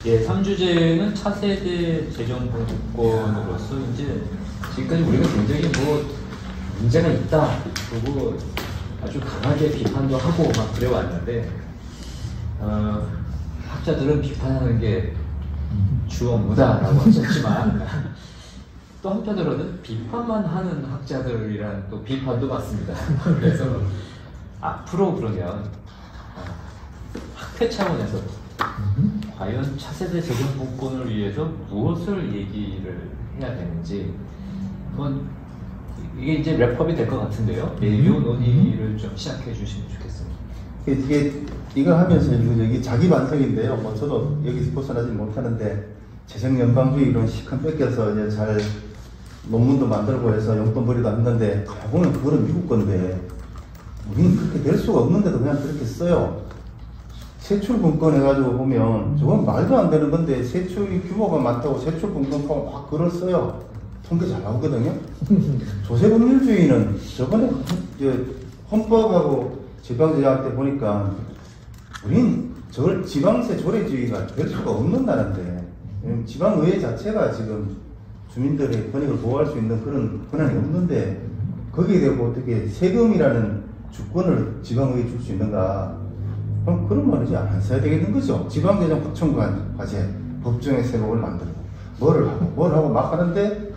예, 3주제는 차세대 재정분권으로서 이제 지금까지 우리가 굉장히 뭐 문제가 있다 그리고 아주 강하게 비판도 하고 막 그래왔는데 학자들은 비판하는 게 주업무다라고 하셨지만 또 한편으로는 비판만 하는 학자들이란 또 비판도 받습니다. 그래서 앞으로 그러면 학회 차원에서 과연 차세대 재정분권을 위해서 무엇을 얘기를 해야 되는지 그건 이게 이제 랩업이 될 것 같은데요. 이 논의를 좀 시작해 주시면 좋겠습니다. 이거 하면서 이게 자기 반성인데요. 뭐 저도 여기서 벗어나지 못하는데 재정연방주의 이런 시큰 뺏겨서 이제 잘 논문도 만들고 해서 용돈벌이도 했는데 보면 그거는 미국 건데 우리는 그렇게 될 수가 없는데도 그냥 그렇게 써요. 세출분권 해가지고 보면 저건 말도 안 되는 건데 세출 규모가 많다고 세출분권하고 막 글을 써요. 통계 잘 나오거든요. 조세법률주의는 저번에 헌법하고 지방제장 때 보니까 우린 저걸 지방세 조례주의가 될 수가 없는 나라인데 지방의회 자체가 지금 주민들의 권익을 보호할 수 있는 그런 권한이 없는데 거기에 대고 어떻게 세금이라는 주권을 지방의회에 줄 수 있는가? 그럼 그런 말이지 안 써야 되겠는 거죠. 지방재정 확충 과제, 법정의 세법을 만들고 뭘 하고 막 하는데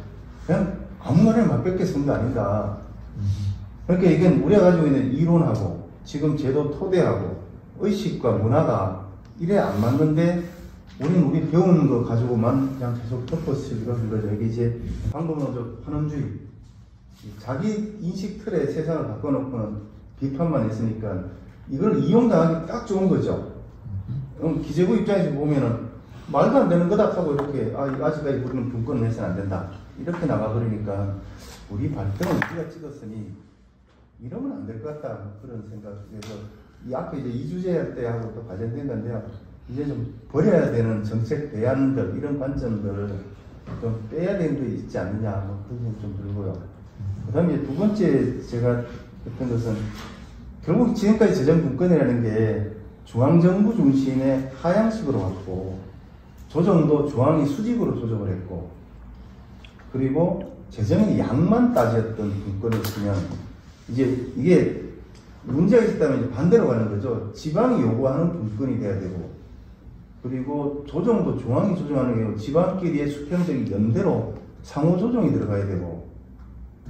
그냥 아무 말을 막 뺏겨 쓴 거 아닌가. 그러니까 이건 우리가 가지고 있는 이론하고 지금 제도 토대하고 의식과 문화가 이래 안 맞는데 우리 배우는 거 가지고만 그냥 계속 덮어쓰기로 하는 거죠. 이게 이제 방법론적 환원주의. 자기 인식 틀에 세상을 바꿔놓고는 비판만 있으니까 이걸 이용당하기 딱 좋은 거죠. 기재부 입장에서 보면은 말도 안 되는 거다 하고 이렇게 아직까지 우리는 분권을 해서는 안 된다. 이렇게 나가버리니까 우리 발등을 우리가 찍었으니 이러면 안 될 것 같다. 그런 생각에서 이 앞에 이제 이주제 때하고 또 관련된 건데요. 이제 좀 버려야 되는 정책 대안들 이런 관점들을 좀 빼야 되는 게 있지 않느냐 뭐 그런 생각 좀 들고요. 그 다음에 두 번째 제가 했던 것은 결국 지금까지 재정분권이라는 게 중앙정부 중심의 하향식으로 왔고 조정도 중앙이 수직으로 조정을 했고 그리고 재정의 양만 따졌던 분권을 쓰면 이제 이게 문제가 있었다면 이제 반대로 가는 거죠. 지방이 요구하는 분권이 돼야 되고 그리고 조정도 중앙이 조정하는 게 아니고 지방끼리의 수평적인 연대로 상호 조정이 들어가야 되고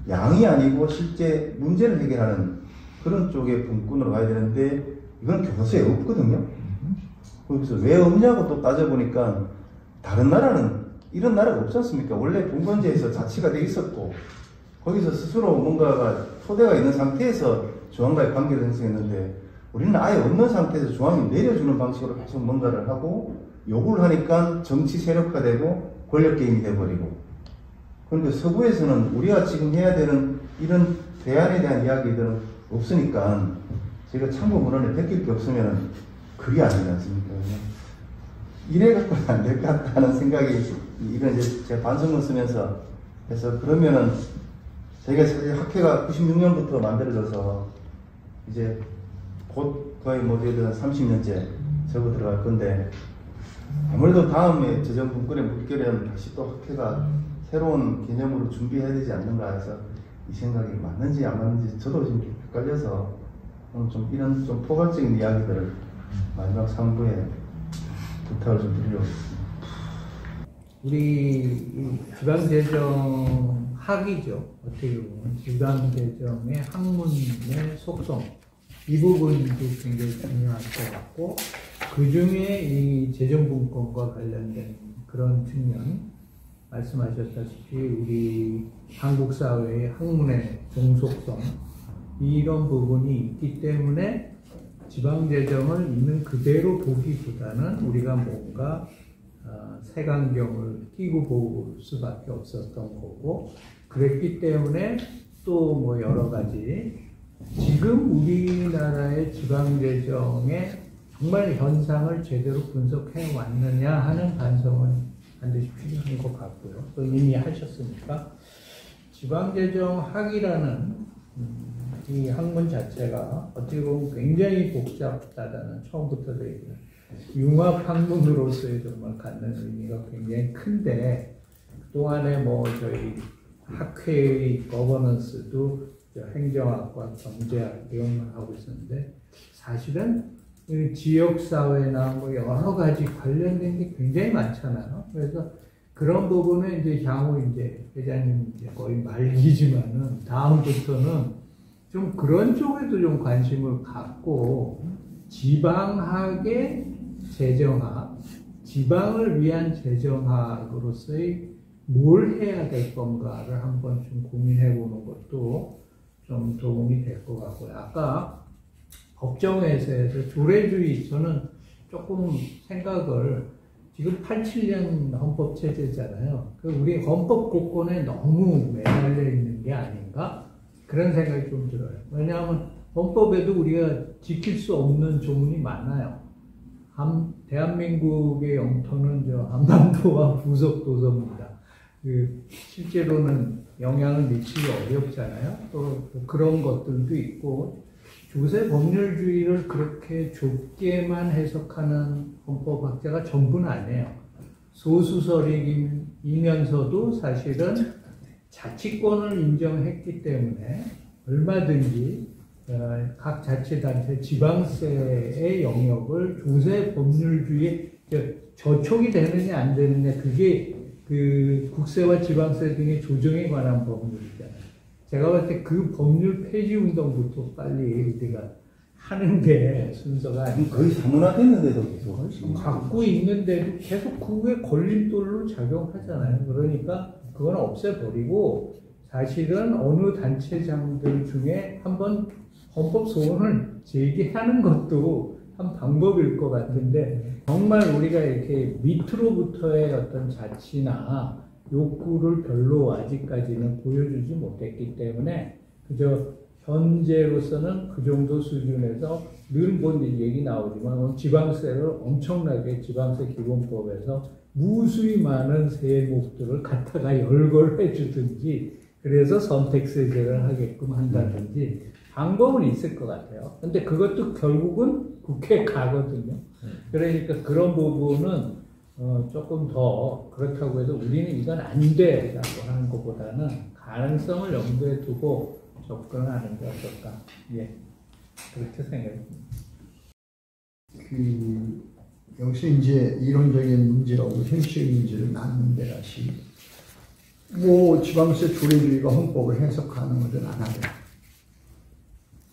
양이 아니고 실제 문제를 해결하는 그런 쪽의 분권으로 가야 되는데 이건 교과서에 없거든요. 그래서 왜 없냐고 또 따져보니까 다른 나라는 이런 나라가 없지 않습니까? 원래 분권제에서 자치가 돼 있었고 거기서 스스로 뭔가가 토대가 있는 상태에서 중앙과의 관계를 형성했는데 우리는 아예 없는 상태에서 중앙이 내려주는 방식으로 계속 뭔가를 하고 요구를 하니까 정치 세력화되고 권력게임이 돼버리고 그런데 서구에서는 우리가 지금 해야 되는 이런 대안에 대한 이야기들은 없으니까 제가 참고 문헌에 베낄 게 없으면 글이 아니지 않습니까? 이래 갖고는 안 될 것 같다는 생각이 이런 이제 제가 반성문 쓰면서 해서 그러면은 저희가 사실 학회가 96년부터 만들어져서 이제 곧 거의 뭐 30년째 접어 들어갈 건데 아무래도 다음에 재정분권의 물결에는 다시 또 학회가 새로운 개념으로 준비해야 되지 않는가 해서 이 생각이 맞는지 안 맞는지 저도 지금 헷갈려서 오늘 좀 이런 좀 포괄적인 이야기들을 마지막 3부에 부탁을 좀 드리려고 했습니다. 우리 지방재정학이죠. 어떻게 보면 지방재정의 학문의 속성 이 부분도 굉장히 중요할 것 같고 그 중에 이 재정분권과 관련된 그런 측면 말씀하셨다시피 우리 한국 사회의 학문의 종속성 이런 부분이 있기 때문에 지방재정을 있는 그대로 보기보다는 우리가 뭔가 색안경을 끼고 볼 수밖에 없었던 거고 그랬기 때문에 또 뭐 여러 가지 지금 우리나라의 지방재정의 정말 현상을 제대로 분석해 왔느냐 하는 반성은 반드시 필요한 것 같고요. 또 이미 하셨으니까 지방재정학이라는 이 학문 자체가 어떻게 보면 굉장히 복잡하다는 처음부터 얘기를 융합 학문으로서의 정말 갖는 의미가 굉장히 큰데 그동안에 뭐 저희 학회의 거버넌스도 행정학과 경제학 이런 걸 하고 있었는데 사실은 지역사회나 뭐 여러 가지 관련된 게 굉장히 많잖아요. 그래서 그런 부분은 이제 향후 이제 회장님 이제 거의 말기지만은 다음부터는 좀 그런 쪽에도 좀 관심을 갖고 지방학의 재정학, 지방을 위한 재정학으로서의 뭘 해야 될 건가를 한번 좀 고민해 보는 것도 좀 도움이 될 것 같고요. 아까 법정에서에서 조례주의 저는 조금 생각을 지금 87년 헌법체제잖아요. 우리 헌법 곳곳에 너무 매달려 있는 게 아닌가? 그런 생각이 좀 들어요. 왜냐하면 헌법에도 우리가 지킬 수 없는 조문이 많아요. 대한민국의 영토는 저 한반도와 부속도서입니다. 실제로는 영향을 미치기 어렵잖아요. 또 그런 것들도 있고 조세 법률주의를 그렇게 좁게만 해석하는 헌법학자가 전부는 아니에요. 소수설이면서도 사실은 자치권을 인정했기 때문에 얼마든지 각 자치단체 지방세의 영역을 조세 법률주의에 저촉이 되느냐 안 되느냐 그게 그 국세와 지방세 등의 조정에 관한 법률이잖아요. 제가 봤을 때 그 법률 폐지 운동부터 빨리 우리가 하는 게 순서가 아니고 거의 사문화됐는데도 계속 갖고 있는데도 계속 그게 걸림돌로 작용하잖아요. 그러니까 그건 없애버리고 사실은 어느 단체장들 중에 한번 헌법 소원을 제기하는 것도 한 방법일 것 같은데 정말 우리가 이렇게 밑으로부터의 어떤 자치나 욕구를 별로 아직까지는 보여주지 못했기 때문에 그저 현재로서는 그 정도 수준에서 늘 뭐 얘기 나오지만 지방세를 엄청나게 지방세 기본법에서 무수히 많은 세목들을 갖다가 열거를 해주든지 그래서 선택세제를 하게끔 한다든지 방법은 있을 것 같아요. 근데 그것도 결국은 국회에 가거든요. 그러니까 그런 부분은 조금 더 그렇다고 해서 우리는 이건 안 돼라고 하는 것보다는 가능성을 염두에 두고 접근하는 게 어떨까. 예. 그렇게 생각합니다. 여기서 이제 이론적인 문제하고 현실적인 문제를 나누는 데라시 뭐 지방세 조례주의가 헌법을 해석하는 것은 안 하죠.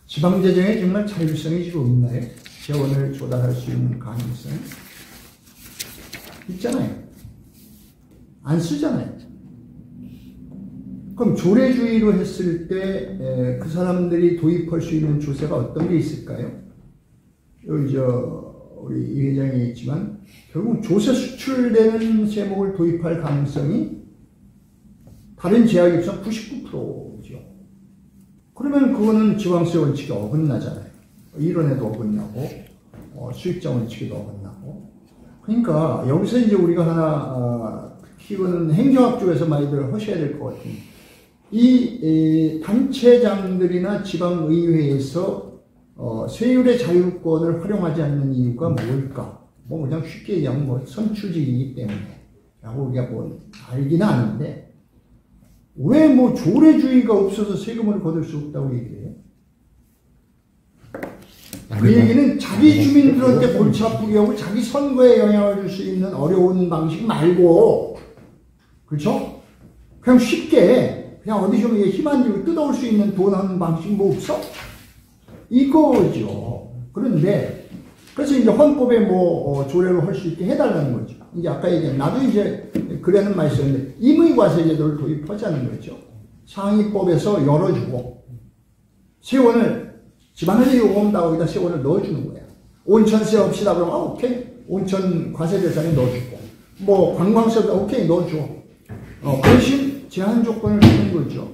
지방재정에 정말 자율성이 지금 없나요? 재원을 조달할 수 있는 가능성 있잖아요. 안 쓰잖아요. 그럼 조례주의로 했을 때 그 사람들이 도입할 수 있는 조세가 어떤 게 있을까요? 여기 우리 이 회장이 있지만 결국 조세 수출되는 세목을 도입할 가능성이 다른 제약에 비해서 99%죠. 그러면 그거는 지방세 원칙에 어긋나잖아요. 이론에도 어긋나고 수익자 원칙에도 어긋나고. 그러니까 여기서 이제 우리가 하나 이거는 행정학 쪽에서 많이들 하셔야 될 것 같은 이 단체장들이나 지방의회에서 세율의 자율권을 활용하지 않는 이유가 뭘까? 뭐 그냥 쉽게 얘기하면 뭐 선출직이기 때문에 라고 우리가 뭐 알기는 아는데 왜 뭐 조례주의가 없어서 세금을 거둘 수 없다고 얘기해요? 그 얘기는 자기 주민들한테 골치 아프게 하고 자기 선거에 영향을 줄 수 있는 어려운 방식 말고, 그렇죠? 그냥 쉽게 그냥 어디 좀 힘안 들고 뜯어올 수 있는 돈 하는 방식 뭐 없어? 이거죠. 그런데 그래서 이제 헌법에 뭐 조례를 할 수 있게 해달라는 거죠. 이제 아까 얘기한 나도 이제 그래는 많이 썼는데 임의과세제도를 도입하자는 거죠. 상위법에서 열어주고 세원을 지방에서 요구한다고 거기다 세원을 넣어주는 거야. 온천세 없이다 그러면 오케이 온천 과세대상에 넣어주고 뭐 관광세 오케이 넣어줘. 대신 제한 조건을 주는 거죠.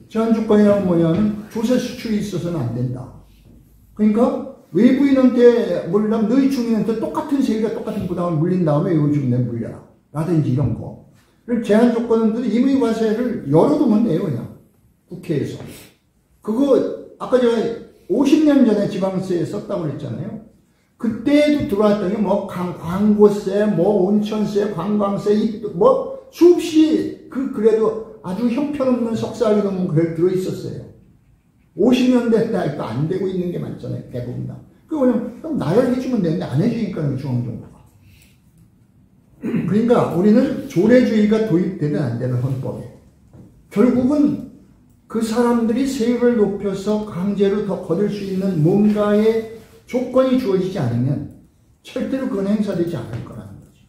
제한 조건이란 뭐냐면 조세 수출이 있어서는 안 된다. 그러니까 외부인한테 물려면 너희 주민한테 똑같은 세율과 똑같은 부담을 물린 다음에 이 주민한테 물려라. 라든지 이런 거. 제한 조건은 임의과세를 열어두면 돼요, 그냥. 국회에서. 그거 아까 제가 50년 전에 지방세에 썼다고 그랬잖아요. 그때도 들어왔던 게 뭐 광고세, 뭐 온천세, 관광세, 뭐 수없이 그래도 아주 형편없는 속삭이는 그 들어있었어요. 50년대 때 아직도 안 되고 있는 게 많잖아요. 대부분 다. 그거는 나열해주면 되는데 안 해주니까요, 중앙정부가. 그러니까 우리는 조례주의가 도입되든 안 되는 헌법에 결국은 그 사람들이 세율을 높여서 강제로 더 거둘 수 있는 뭔가의 조건이 주어지지 않으면 절대로 그건 행사되지 않을 거라는 거죠.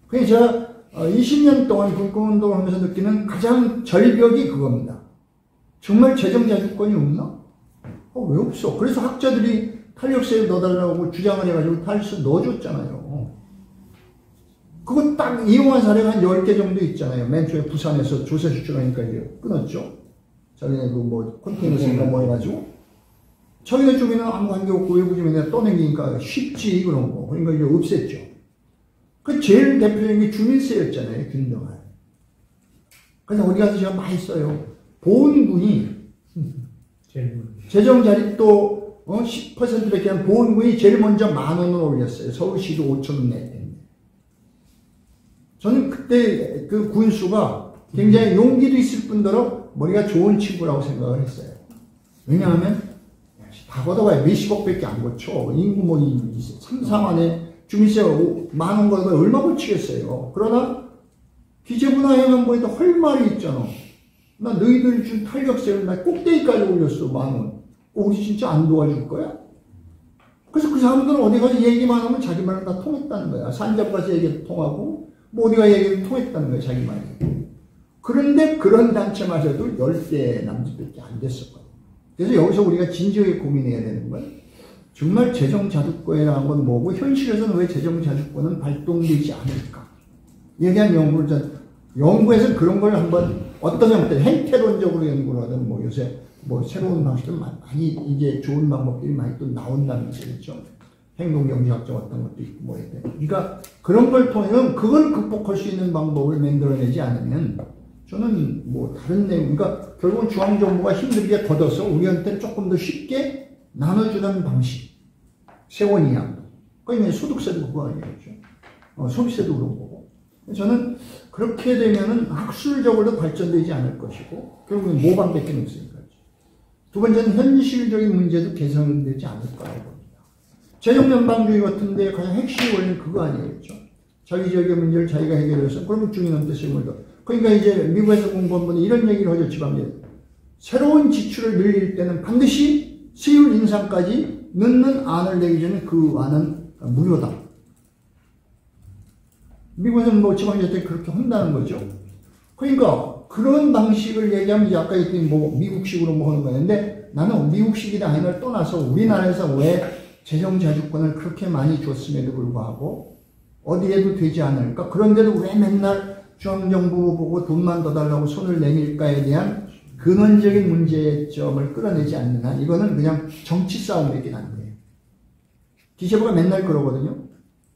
그래서 제가 20년 동안 국공운동을 하면서 느끼는 가장 절벽이 그겁니다. 정말 재정자주권이 없나? 왜 없어? 그래서 학자들이 탄력세를 넣어달라고 주장을 해가지고 탄력세 넣어줬잖아요. 그거 딱 이용한 사례가 한 10개 정도 있잖아요. 맨 처음에 부산에서 조세 수출하니까 이제 끊었죠. 자기네도 뭐 컨테이너 생각 뭐 해가지고. 자기네 주민은 아무 관계없고 외부 주민이 떠넘기니까 쉽지 그런 거. 그러니까 이제 없앴죠. 그 제일 대표적인 게 주민세였잖아요. 균등한. 그래서 어디 가서 제가 많이 써요. 보훈군이 재정자립도 10%밖에 한 보훈군이 제일 먼저 10,000원을 올렸어요. 서울시도 5,000원 냈는데. 저는 그때 그 군수가 굉장히 용기도 있을 뿐더러 머리가 좋은 친구라고 생각을 했어요. 왜냐하면 다 걷어가야 몇십억밖에 안 고쳐. 인구 뭐 3, 4만에 주민세 10,000원 걷어가야 얼마 고치겠어요. 그러나 기재부나 해명부에도 할 말이 있잖아. 나 너희들 준 탄력세를 나 꼭대기까지 올렸어. 10,000원. 우리 진짜 안 도와줄 거야? 그래서 그 사람들은 어디 가서 얘기만 하면 자기 말은 다 통했다는 거야. 산자부 가서 얘기도 통하고 뭐 어디가 얘기도 통했다는 거야. 자기 말이. 그런데 그런 단체마저도 10개 남짓밖에 안 됐었거든. 그래서 여기서 우리가 진지하게 고민해야 되는 건 정말 재정자주권이라는 건 뭐고 현실에서는 왜 재정자주권은 발동되지 않을까? 얘기한 연구에서 그런 걸 한번 어떤 형태, 행태론적으로 연구를 하든 뭐 요새 뭐 새로운 방식들 많이 이제 좋은 방법들이 많이 또 나온다는 거죠. 행동경제학적 어떤 것도 있고 뭐 이렇게. 그러니까 그런 걸 통해서 그걸 극복할 수 있는 방법을 만들어내지 않으면 저는 뭐 다른 내용, 그러니까 결국은 중앙정부가 힘들게 걷어서 우리한테 조금 더 쉽게 나눠주는 방식. 세원 이하도. 그러니까 소득세도 그거 아니겠죠. 소비세도 그런 거고. 저는 그렇게 되면은 학술적으로도 발전되지 않을 것이고, 결국은 모방밖에 없으니까. 두 번째는 현실적인 문제도 개선되지 않을 거라고 봅니다. 재정연방주의 같은데 가장 핵심 원리는 그거 아니겠죠. 자기 지역의 문제를 자기가 해결해서 그러면 주민한테 세금을 더. 그러니까 이제 미국에서 공부한 분은 이런 얘기를 하죠. 지방에 새로운 지출을 늘릴 때는 반드시 세율 인상까지 넣는 안을 내기 전에 그 안은 무료다. 미국에서는 뭐 지방자치에 그렇게 한다는 거죠. 그러니까 그런 방식을 얘기하면 이제 아까 얘기했던 뭐 미국식으로 뭐 하는 거였는데 나는 미국식이다 아니면 떠나서 우리나라에서 왜 재정자주권을 그렇게 많이 줬음에도 불구하고 어디에도 되지 않을까? 그런데도 왜 맨날 중앙정부 보고 돈만 더 달라고 손을 내밀까에 대한 근원적인 문제점을 끌어내지 않는 한 이거는 그냥 정치 싸움이긴 한데 기재부가 맨날 그러거든요.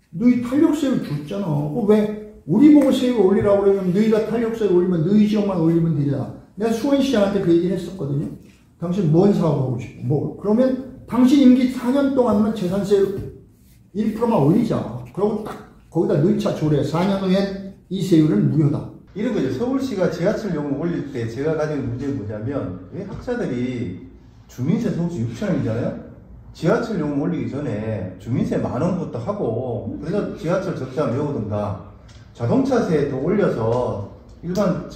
너희 탄력세를 줬잖아. 왜 우리 보고 세율 올리라고 그러면 너희가 탄력세를 올리면 너희 지역만 올리면 되잖아. 내가 수원시장한테 그 얘기를 했었거든요. 당신 뭔 사업하고 싶어? 뭐 그러면 당신 임기 4년 동안만 재산세 1%만 올리자. 그러고 딱 거기다 넣자 조례. 4년 후엔 이 세율은 무효다. 이런 거죠. 서울시가 지하철 요금 올릴 때 제가 가진 문제는 뭐냐면 왜 학자들이 주민세 서울시 6,000원이잖아요. 지하철 요금 올리기 전에 주민세 10,000원부터 하고 그래서 지하철 적자 메우든가 자동차세 더 올려서 일반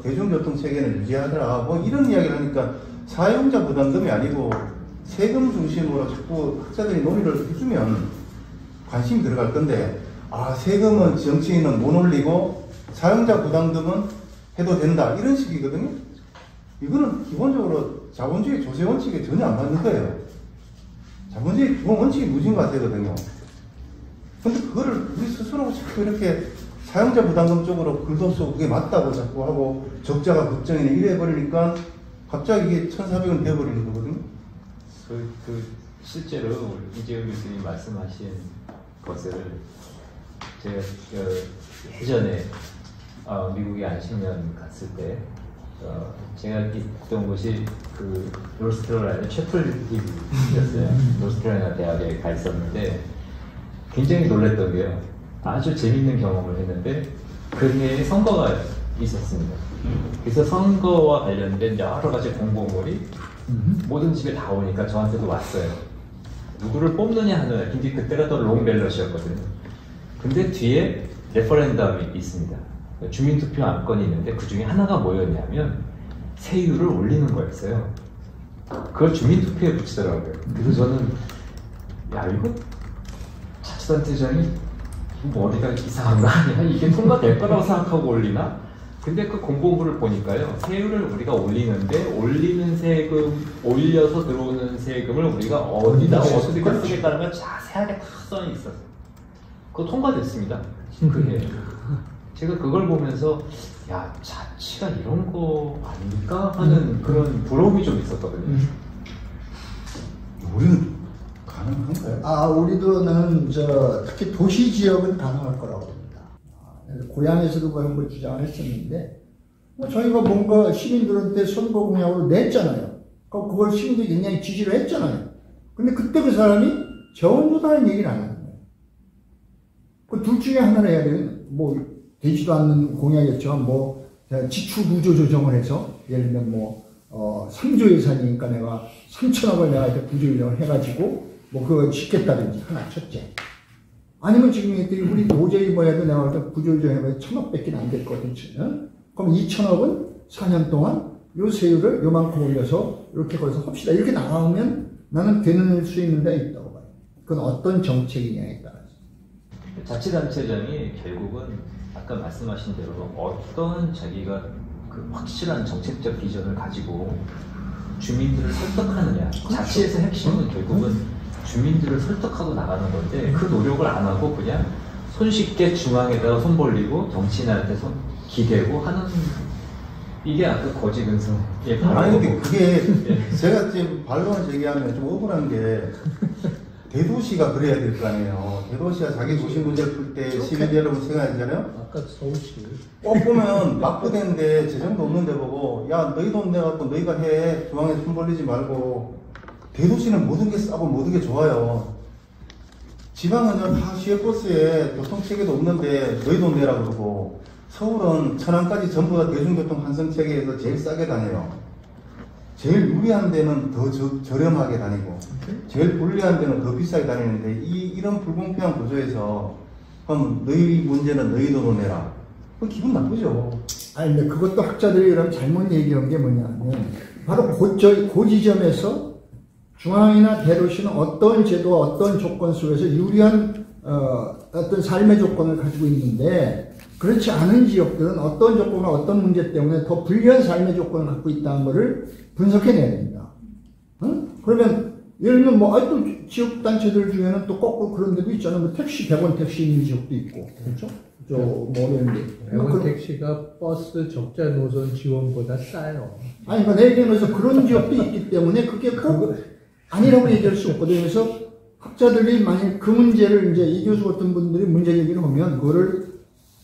대중교통 체계는 유지하더라 뭐 이런 이야기를 하니까 사용자 부담금이 아니고 세금 중심으로 자꾸 학자들이 논의를 해주면 관심이 들어갈 건데 세금은 정치인은 못 올리고 사용자 부담금은 해도 된다 이런 식이거든요. 이거는 기본적으로 자본주의 조세 원칙에 전혀 안 맞는 거예요. 자본주의 기본 원칙이 무진과 되거든요. 근데 그거를 우리 스스로 자꾸 이렇게 사용자 부담금 쪽으로 글도 쓰고 그게 맞다고 자꾸 하고 적자가 걱정이네 이래 버리니까 갑자기 이게 1,400원 되어버리는 거거든요. 실제로 이재용 교수님 말씀하신 것을 제가 예전에 미국에 안식년 갔을 때 제가 있던 곳이 그 노스캐롤라이나 채플힐이었어요. 노스캐롤라이나 대학에 가 있었는데 굉장히 놀랐던 게요. 아주 재밌는 경험을 했는데 그 해에 선거가 있었습니다. 그래서 선거와 관련된 여러 가지 공보물이 모든 집에 다 오니까 저한테도 왔어요. 누구를 뽑느냐 하느냐. 근데 그때가 또 롱밸럿이었거든요. 근데 뒤에 레퍼런덤이 있습니다. 주민투표 안건이 있는데 그 중에 하나가 뭐였냐면 세율을 올리는 거였어요. 그걸 주민투표에 붙이더라고요. 그래서 저는 야 이거 자치단체장이 머리가 이상한 거 아니야? 이게 통과될 거라고 생각하고 올리나? 근데 그 공보물을 보니까요, 세율을 우리가 올리는데 올리는 세금, 올려서 들어오는 세금을 우리가 어디다 어떻게 쓰겠다는 걸 자세하게 다 써 있었어요. 그거 통과됐습니다. 그게 제가 그걸 보면서 야 자치가 이런 거 아닐까 하는 그런 부러움이 좀 있었거든요. 우리는 가능한가요? 우리도 나는 특히 도시 지역은 가능할 거라고 봅니다. 고향에서도 그런 걸 주장을 했었는데, 저희가 뭔가 시민들한테 선거 공약으로 냈잖아요. 그걸 시민들이 굉장히 지지를 했잖아요. 근데 그때 그 사람이 재원조달하는 얘기를 안 하는 거예요. 그 둘 중에 하나를 해야 되는, 되지도 않는 공약이었지만, 지출 구조 조정을 해서, 예를 들면 3조 예산이니까 내가 3천억을 내가 이렇게 구조 조정을 해가지고, 그거 짓겠다든지, 하나, 첫째. 아니면 지금 우리 도저히 해도 내가 구조 조정해봐야 1,000억밖에 안 될 거거든요. 그럼 2,000억은 4년 동안 요 세율을 요만큼 올려서 이렇게 거기서 합시다. 이렇게 나가면 나는 되는 수 있는 데 있다고 봐요. 그건 어떤 정책이냐에 따라서. 자치단체장이 결국은 아까 말씀하신 대로 어떤 자기가 그 확실한 정책적 비전을 가지고 주민들을 설득하느냐. 자치에서 핵심은 결국은 주민들을 설득하고 나가는 건데 그 노력을 안 하고 그냥 손쉽게 중앙에다가 손 벌리고 정치인한테 손 기대고 하는 이게 아까 거지 근성의 바로. 아니 근데 그게 제가 지금 반론을 제기하면 좀 억울한 게 대도시가 그래야 될 거 아니에요. 대도시가 자기 도시 문제를 풀 때 시민 여러분 생각하잖아요. 아까 서울시 꼭 보면 막부대인데 재정도 없는데 보고 야 너희 돈 내갖고 너희가 해. 중앙에 손 벌리지 말고. 대도시는 모든 게 싸고 모든 게 좋아요. 지방은 다 시외버스에 교통체계도 없는데 너희 돈 내라 그러고 서울은 천안까지 전부 다 대중교통 환승체계에서 제일 싸게 다녀요. 제일 유리한 데는 더 저렴하게 다니고 제일 불리한 데는 더 비싸게 다니는데 이런 불공평한 구조에서 그럼 너희 문제는 너희 돈으로 내라. 그 기분 나쁘죠. 아니 근데 그것도 학자들이 그럼 잘못 얘기한 게 뭐냐면 바로 그 지점에서 중앙이나 대도시는 어떤 제도와 어떤 조건 속에서 유리한 어떤 삶의 조건을 가지고 있는데 그렇지 않은 지역들은 어떤 조건과 어떤 문제 때문에 더 불리한 삶의 조건을 갖고 있다는 것을 분석해내야 됩니다. 그러면 예를 들면 또 지역단체들 중에는 또 거꾸로 그런 데도 있잖아요. 택시 100원 택시 있는 지역도 있고 그렇죠? 모르는데 100원 택시가 버스 적자 노선 지원보다 싸요. 아니 그러니까 내 얘기는 그런 지역도 있기 때문에 그게 꼭 아니라고 얘기할 수 없거든요. 그래서 학자들이 만약 그 문제를 이제 이 교수 같은 분들이 문제 얘기를 하면 그거를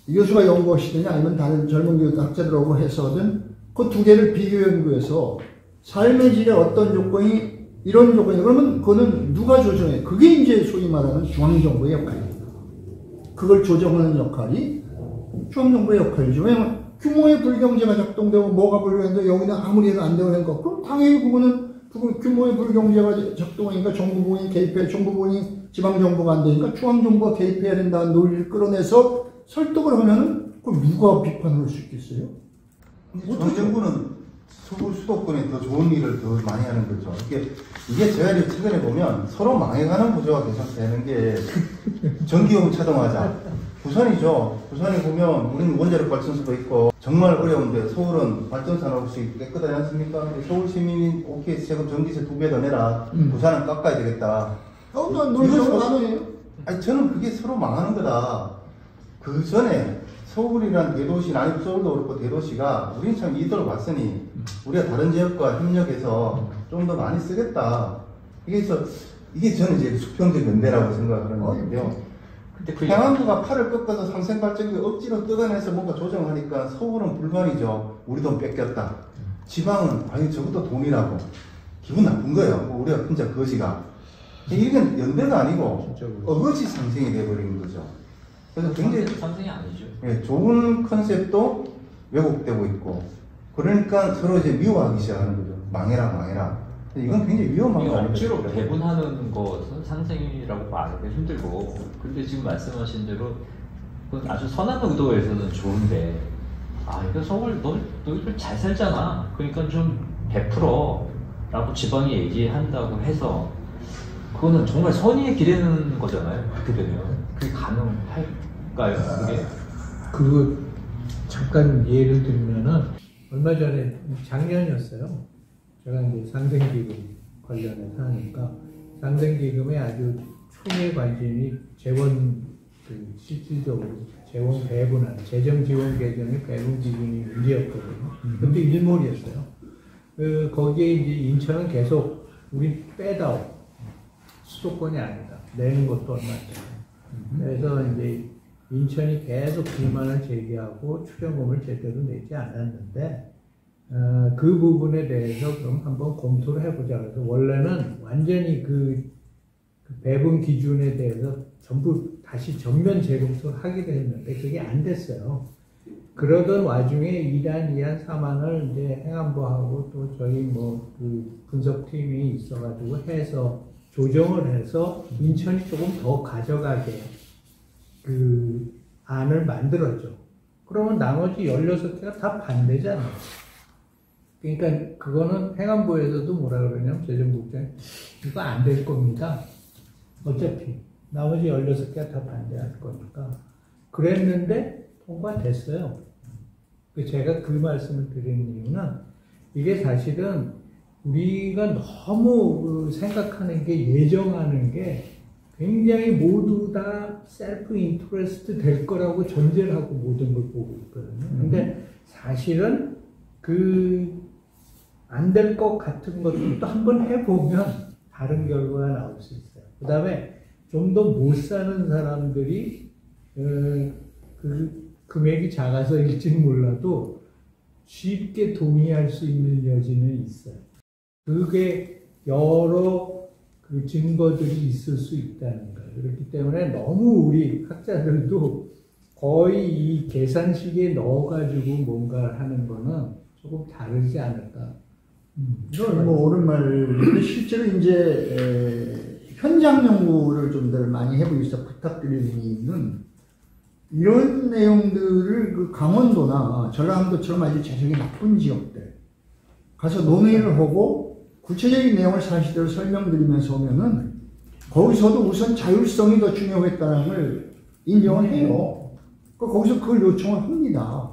이 교수가 연구하시든지 아니면 다른 젊은 교수 학자들하고 해서든 그 두 개를 비교 연구해서 삶의 질의 어떤 조건이 이런 조건이 그러면 그거는 누가 조정해? 그게 이제 소위 말하는 중앙정부의 역할입니다. 그걸 조정하는 역할이 중앙정부의 역할이죠. 왜냐면 규모의 불경제가 작동되고 뭐가 불경인데 여기는 아무리 해도 안 되는 거 그럼 당연히 그거는 규모의 불경제가 작동하니까 정부본이 개입해, 정부본이 지방정부가 안 되니까 중앙정부가 개입해야 된다는 논리를 끌어내서 설득을 하면은 그걸 누가 비판을 할 수 있겠어요? 중앙정부는 서울 수도권에 더 좋은 일을 더 많이 하는 거죠. 이게 제가 최근에 보면 서로 망해가는 구조가 계속 되는 게 전기요금 차등하자. 부산이죠. 부산에 보면 우리는 원자력 발전소도 있고 정말 어려운데 서울은 발전산업이 깨끗하지 않습니까? 서울 시민이 오케이 세금 전기세 2배 더 내라. 부산은 깎아야 되겠다. 난 논리적으로 가능해요. 아니 저는 그게 서로 망하는 거다. 그 전에 서울이란 대도시, 아니 서울도 그렇고 대도시가 우리는 참 이득을 봤으니 우리가 다른 지역과 협력해서 좀 더 많이 쓰겠다. 이게 저는 이제 수평적 연대라고 생각하는 건데요. 행안부가 팔을 꺾어서 상생발전기 억지로 뜯어내서 뭔가 조정하니까 서울은 불만이죠. 우리 돈 뺏겼다. 지방은 아니 저것도 돈이라고 기분 나쁜 거예요. 뭐 우리가 진짜 거지가 이건 연대가 아니고 진짜 그렇죠. 어거지 상생이 돼버리는 거죠. 그래서 굉장히 상생이 아니죠. 예, 좋은 컨셉도 왜곡되고 있고 그러니까 서로 이제 미워하기 시작하는 거죠. 망해라 망해라. 이건 굉장히 위험한 이게 거 억지로 아닙니까? 배분하는 것은 상생이라고 말하기 힘들고, 근데 지금 말씀하신 대로 그건 아주 선한 의도에서는 좋은데, 이거 서울 너희들 잘 살잖아. 그러니까 좀 베풀어라고 지방이 얘기한다고 해서 그거는 정말 선의에 기대는 거잖아요. 그렇게 되면 그게 가능할까요? 그게? 그거 잠깐 예를 들면은 얼마 전에 작년이었어요. 제가 이제 상생기금 관련해서 하니까 상생기금에 아주 총의 관심이 재원 실질적으로 재원 배분하는 재정 지원 개정의 배분 기준이 문제였거든요. 근데 일몰이었어요. 거기에 이제 인천은 계속 우리 빼다오 수도권이 아니다. 내는 것도 얼마 안 돼. 그래서 이제 인천이 계속 불만을 제기하고 출연금을 제대로 내지 않았는데 그 부분에 대해서 그럼 한번 검토를 해보자. 그래서 원래는 완전히 그 배분 기준에 대해서 전부 다시 전면 재검토를 하기로 했는데 그게 안 됐어요. 그러던 와중에 1안, 2안, 3안을 이제 행안부하고 또 저희 뭐 그 분석팀이 있어가지고 해서 조정을 해서 인천이 조금 더 가져가게 그 안을 만들었죠. 그러면 나머지 16개가 다 반대잖아요. 그러니까 그거는 행안부에서도 뭐라 그러냐면 재정국장이 이거 안 될 겁니다. 어차피 나머지 16개가 다 반대할 거니까. 그랬는데 통과됐어요. 제가 그 말씀을 드리는 이유는 이게 사실은 우리가 너무 생각하는 게 예정하는 게 굉장히 모두 다 셀프 인트레스트 될 거라고 전제를 하고 모든 걸 보고 있거든요. 근데 사실은 안 될 것 같은 것도 한번 해보면 다른 결과가 나올 수 있어요. 그 다음에 좀 더 못 사는 사람들이 그 금액이 작아서일지는 몰라도 쉽게 동의할 수 있는 여지는 있어요. 그게 여러 그 증거들이 있을 수 있다는 거예요. 그렇기 때문에 너무 우리 학자들도 거의 이 계산식에 넣어가지고 뭔가 하는 거는 조금 다르지 않을까. 이건 뭐 옳은 말인데 실제로 이제 현장 연구를 좀 더 많이 해보기 위해서 부탁드리는 이유는 이런 내용들을 그 강원도나 전라남도처럼 아주 재정이 나쁜 지역들 가서 논의를 하고 구체적인 내용을 사실대로 설명드리면서 오면은 거기서도 우선 자율성이 더 중요했다는 걸 인정을 해요. 거기서 그걸 요청을 합니다.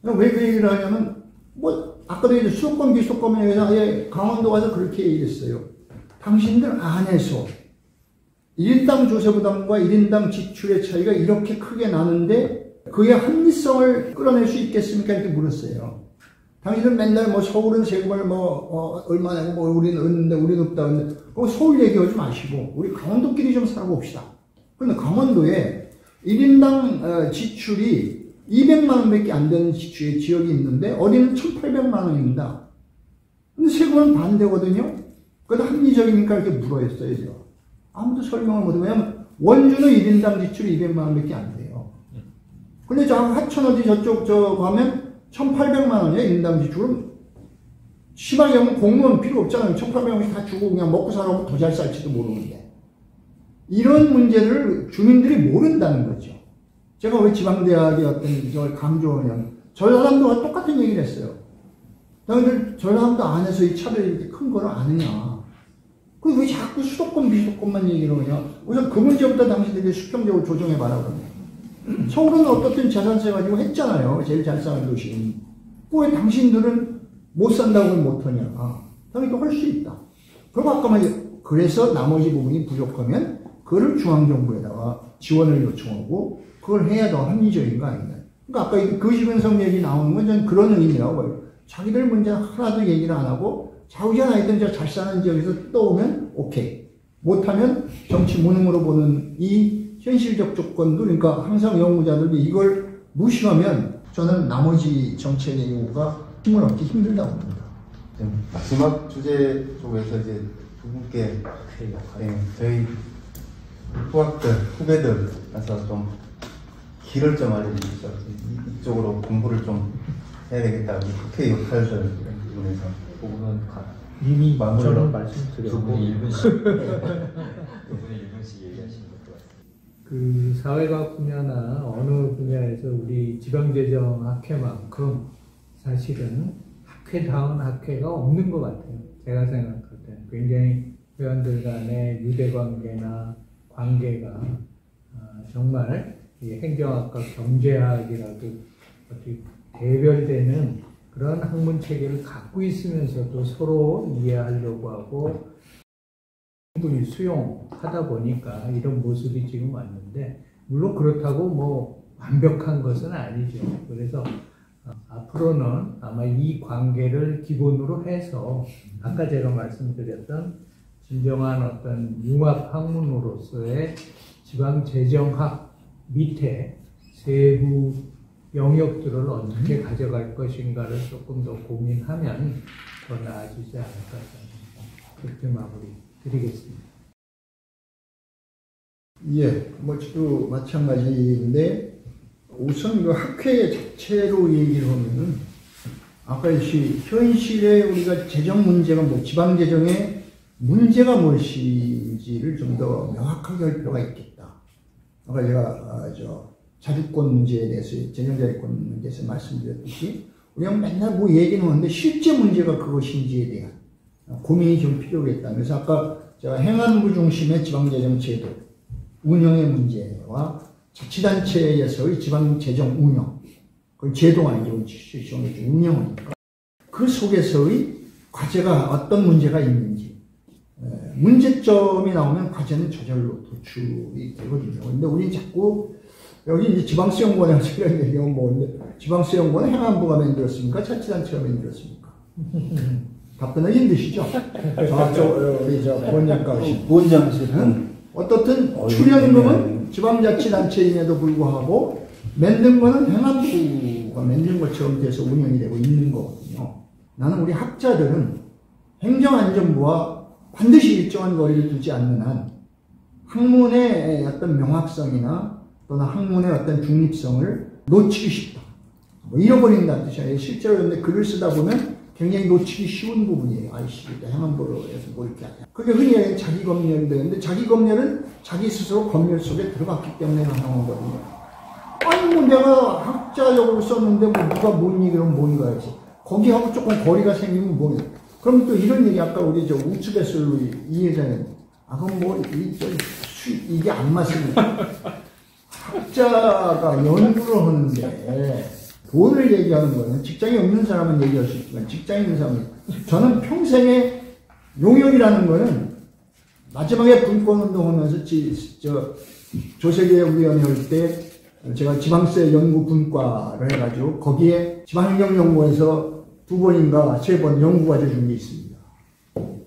왜 그 얘기를 하냐면 뭐 아까도 이제 수도권 비수도권에 의해서 아예 강원도 가서 그렇게 얘기했어요. 당신들 안에서 1인당 조세부담과 1인당 지출의 차이가 이렇게 크게 나는데 그의 합리성을 끌어낼 수 있겠습니까? 이렇게 물었어요. 당신은 맨날 뭐 서울은 세금을 얼마 내고 뭐 우리는 얻는데 우리는 없다 근데 서울 얘기하지 마시고 우리 강원도끼리 좀 살아봅시다. 그런데 강원도에 1인당 지출이 200만 원밖에 안 되는 지출의 지역이 있는데 어디는 1,800만 원입니다. 근데 세금은 반대거든요. 그래도 합리적이니까 이렇게 물어했어요. 제가. 아무도 설명을 못해요. 왜냐면 원주는 1인당 지출이 200만 원밖에 안 돼요. 근데 저 하천 어디 저쪽 가면 1,800만 원이에요. 1인당 지출은. 심하게 하면 공무원 필요 없잖아요. 1,800원씩 다 주고 그냥 먹고 살아고 더 잘 살지도 모르는데. 이런 문제를 주민들이 모른다는 거죠. 제가 왜 지방대학의 어떤 걸 강조하냐면 전라남도가 똑같은 얘기를 했어요. 너희들 전라남도 안에서 이 차별이 이렇게 큰 걸 아느냐. 그 왜 자꾸 수도권 비수도권만 얘기를 하냐. 우선 그 문제부터 당신들이 수평적으로 조정해봐라 그러네. 서울은 어떻든 재산세 가지고 했잖아요. 제일 잘 사는 도시는. 왜 당신들은 못 산다고 못하냐. 그러니까 할 수 있다. 그리고 아까 말했죠. 그래서 나머지 부분이 부족하면 그걸 중앙정부에다가 지원을 요청하고 그걸 해야 더 합리적인 거 아니냐. 그러니까 아까 거시근성 얘기 나오는 건 저는 그런 의미라고 봐요. 자기들 문제 하나도 얘기를 안 하고 자우지간 하여튼 잘 사는 지역에서 떠오면 오케이. 못하면 정치 무능으로 보는 이 현실적 조건도 그러니까 항상 연구자들도 이걸 무시하면 저는 나머지 정책의 요구가 힘을 얻기 힘들다고 봅니다. 지금 마지막 주제 쪽에서 이제 두 분께 저희 후배들에서 좀 길을 좀 알려주시죠. 이쪽으로 공부를 좀 해야 되겠다. 국회 역할들 부분에서 부분은 이미 마무리로. 저는 말씀드렸고 두 분이 1분씩 얘기하시는 것도 같아요. 그 사회과학 분야나 어느 분야에서 우리 지방재정 학회만큼 사실은 학회다운 학회가 없는 것 같아요. 제가 생각할 때 굉장히 회원들 간의 유대관계나 관계가 정말 이 행정학과 경제학이라도 어떻게 대별되는 그런 학문 체계를 갖고 있으면서도 서로 이해하려고 하고 충분히 수용하다 보니까 이런 모습이 지금 왔는데, 물론 그렇다고 뭐 완벽한 것은 아니죠. 그래서 앞으로는 아마 이 관계를 기본으로 해서 아까 제가 말씀드렸던 진정한 어떤 융합 학문으로서의 지방재정학 밑에 세부 영역들을 어떻게 가져갈 것인가를 조금 더 고민하면 더 나아지지 않을까 생각합니다. 그렇게 마무리 드리겠습니다. 예, 뭐 저도 마찬가지인데 우선 그 학회 자체로 얘기를 하면은 아까 현실에 우리가 재정 문제가 뭐 지방 재정의 문제가 무엇인지를 좀 더 명확하게 할 필요가 있겠다. 아까 제가 자주권 문제에 대해서 재정 자주권 문제에서 말씀드렸듯이 우리가 맨날 뭐 얘기는 하는데 실제 문제가 그것인지에 대한 고민이 좀 필요하겠다. 그래서 아까 제가 행안부 중심의 지방재정 제도 운영의 문제와 자치단체에서의 지방재정 운영, 그 제도가 아니죠. 운영이니까 그 속에서의 과제가 어떤 문제가 있는지, 문제점이 나오면 과제는 저절로 도출이 되거든요. 근데 우리는 자꾸 여기 이제 지방수영권에 이런 얘기하면 뭐인데, 지방수영권은 행안부가 만들었습니까? 자치단체가 만들었습니까? 답변하기 힘드시죠? 우리 부원장실은 어떻든 출연금은 지방자치단체임에도 불구하고 만든 거는 행안부가 만든 것처럼 돼서 운영이 되고 있는 거거든요. 나는 우리 학자들은 행정안전부와 반드시 일정한 거리를 두지 않는 한 학문의 어떤 명확성이나 또는 학문의 어떤 중립성을 놓치기 쉽다. 뭐 잃어버린다는 뜻이에요. 실제로 근데 글을 쓰다 보면 굉장히 놓치기 쉬운 부분이에요. 아이씨, 행안부로 해서 뭐 이렇게 하냐. 그게 흔히 얘기하는 자기 검열이 되는데, 자기 검열은 자기 스스로 검열 속에 들어갔기 때문에 나오는 거거든요. 아니, 뭐 내가 학자적으로 썼는데 뭐 누가 뭔 얘기를 뭔가 해서 거기하고 조금 거리가 생기면 뭐냐. 그럼 또 이런 얘기, 아까 우리 우츠베슬로 이 회장님, 그럼 뭐 이게 안 맞습니다. 학자가 연구를 하는데 돈을 얘기하는 거는 직장이 없는 사람은 얘기할 수 있지만 직장이 있는 사람은, 저는 평생의 용역이라는 거는 마지막에 분권운동하면서 조세계위원회 할 때 제가 지방세 연구 분과를 해가지고 거기에 지방행정연구원에서 2번인가 3번 연구과제 준 게 있습니다.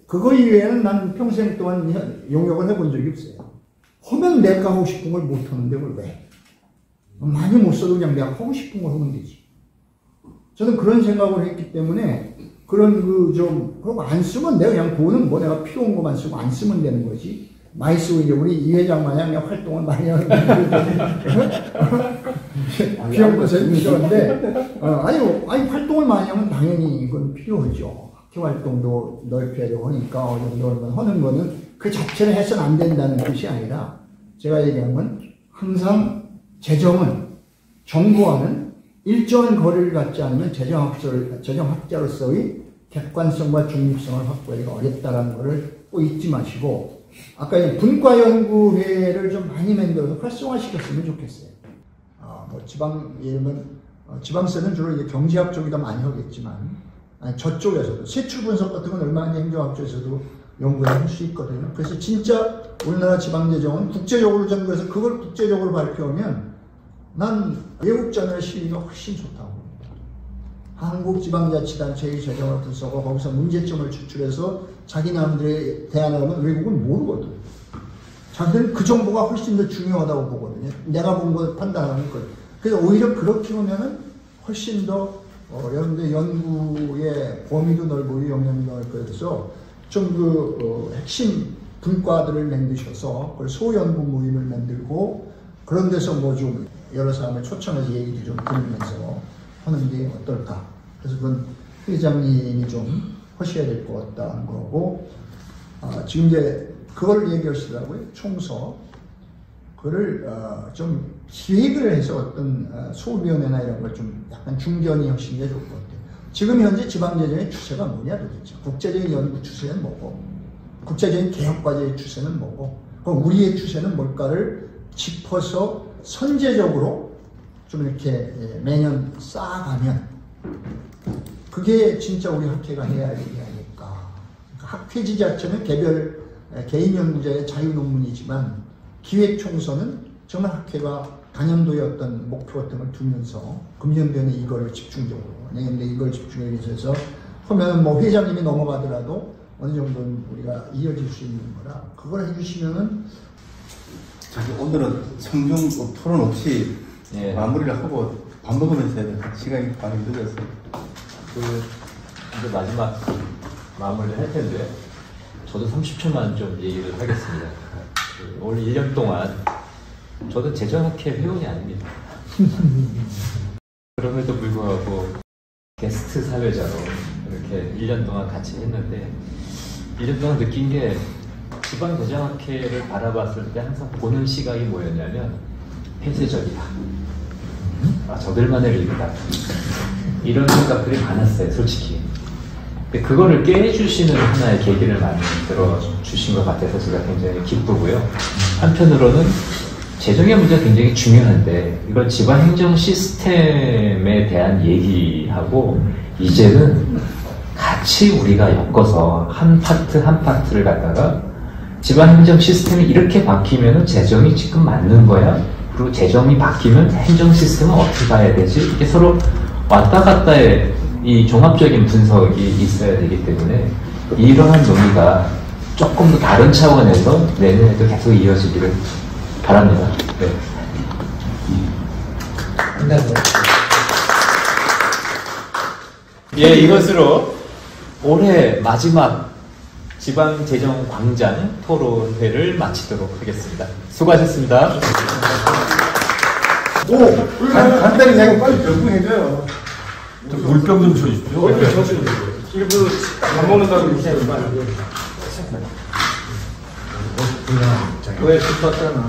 그거 이외에는 난 평생 동안 용역을 해본 적이 없어요. 하면 내가 하고 싶은 걸 못 하는데 그걸 왜? 많이 못 써도 그냥 내가 하고 싶은 걸 하면 되지. 저는 그런 생각을 했기 때문에 그리고 안 쓰면 내가 그냥 돈은 뭐 내가 필요한 것만 쓰고 안 쓰면 되는 거지. 많이 쓰고 이제 우리 이 회장 마냥 그냥 활동을 많이 하는 필요한 것은 필요한데, 아니 활동을 많이 하면 당연히 이건 필요하죠. 학교 활동도 넓혀야 되고 하니까 어느 정도 하는 거는 그 자체를 해서는 안 된다는 뜻이 아니라, 제가 얘기한 건 항상 재정은 정부와는 일정한 거리를 갖지 않으면 재정학자로서의 객관성과 중립성을 확보하기가 어렵다는 것을 꼭 잊지 마시고, 아까 분과연구회를 좀 많이 만들어서 활성화시켰으면 좋겠어요. 뭐 지방세는 주로 이제 경제학 쪽이다 많이 하겠지만, 저쪽에서도 세출 분석 같은 건 얼마나 행정학 쪽에서도 연구를 할 수 있거든요. 그래서 진짜 우리나라 지방재정은 국제적으로 연구해서 그걸 국제적으로 발표하면 난 외국 자료의 실리가 훨씬 좋다고 봅니다. 한국지방자치단체의 재정을 분석하고 거기서 문제점을 추출해서 자기 나름대로 대안하면 외국은 모르거든. 자기들은 그 정보가 훨씬 더 중요하다고 보거든요. 내가 본 걸 판단하는 걸. 그래서 오히려 그렇게 하면은 훨씬 더 여러분들 연구의 범위도 넓고 영역이 넓고 해서 좀 핵심 분과들을 만드셔서 그걸 소연구 모임을 만들고 그런 데서 뭐 좀 여러 사람을 초청해서 얘기를 좀 들으면서 하는 게 어떨까. 그래서 그건 회장님이 좀 하셔야 될 것 같다는 거고, 지금 이제 그걸 얘기하시더라고요. 총서. 그거를 좀 기획을 해서 어떤 소위원회나 이런 걸 좀 약간 중견이 하시는 게 좋을 것 같아요. 지금 현재 지방재정의 추세가 뭐냐 도대체. 국제적인 연구 추세는 뭐고, 국제적인 개혁과제의 추세는 뭐고, 그럼 우리의 추세는 뭘까를 짚어서 선제적으로 좀 이렇게 매년 쌓아가면 그게 진짜 우리 학회가 해야 할 일이 아닐까. 학회지 자체는 개인 연구자의 자유 논문이지만 기획총서는 정말 학회가 단연도의 어떤 목표 같은 걸 두면서 금년도에는 이거를 집중적으로, 내년도에 이걸 집중적으로 해서 하면 뭐 회장님이 넘어가더라도 어느 정도는 우리가 이어질 수 있는 거라 그걸 해주시면은 오늘은 성중 토론 없이 예. 마무리를 하고 밥 먹으면서 해야 돼. 시간이 많이 늦어서. 이제 마지막 마무리를 할 텐데, 저도 30초만 좀 얘기를 하겠습니다. 올 1년 동안 저도 재정학회 회원이 아닙니다. 그럼에도 불구하고 게스트 사회자로 이렇게 1년 동안 같이 했는데, 1년 동안 느낀 게 지방재정학회를 바라봤을 때 항상 보는 시각이 뭐였냐면 폐쇄적이다. 저들만의 일이다. 이런 생각들이 많았어요, 솔직히. 근데 그거를 깨주시는 하나의 계기를 만들어 주신 것 같아서 제가 굉장히 기쁘고요. 한편으로는 재정의 문제가 굉장히 중요한데 이건 지방행정 시스템에 대한 얘기하고 이제는 같이 우리가 엮어서 한 파트 한 파트를 갖다가 지방행정 시스템이 이렇게 바뀌면 재정이 지금 맞는 거야? 그리고 재정이 바뀌면 행정 시스템은 어떻게 가야 되지? 이게 서로 왔다 갔다의 이 종합적인 분석이 있어야 되기 때문에 이러한 논의가 조금 더 다른 차원에서 내년에도 계속 이어지기를 바랍니다. 네. 예, 이것으로 올해 마지막 지방재정광장 토론회를 마치도록 하겠습니다. 수고하셨습니다. 간단히 그냥 빨리 결정해줘요. 물병 좀 주십시오. 일부 밥 먹는다고 이렇게 왜 싶었잖아.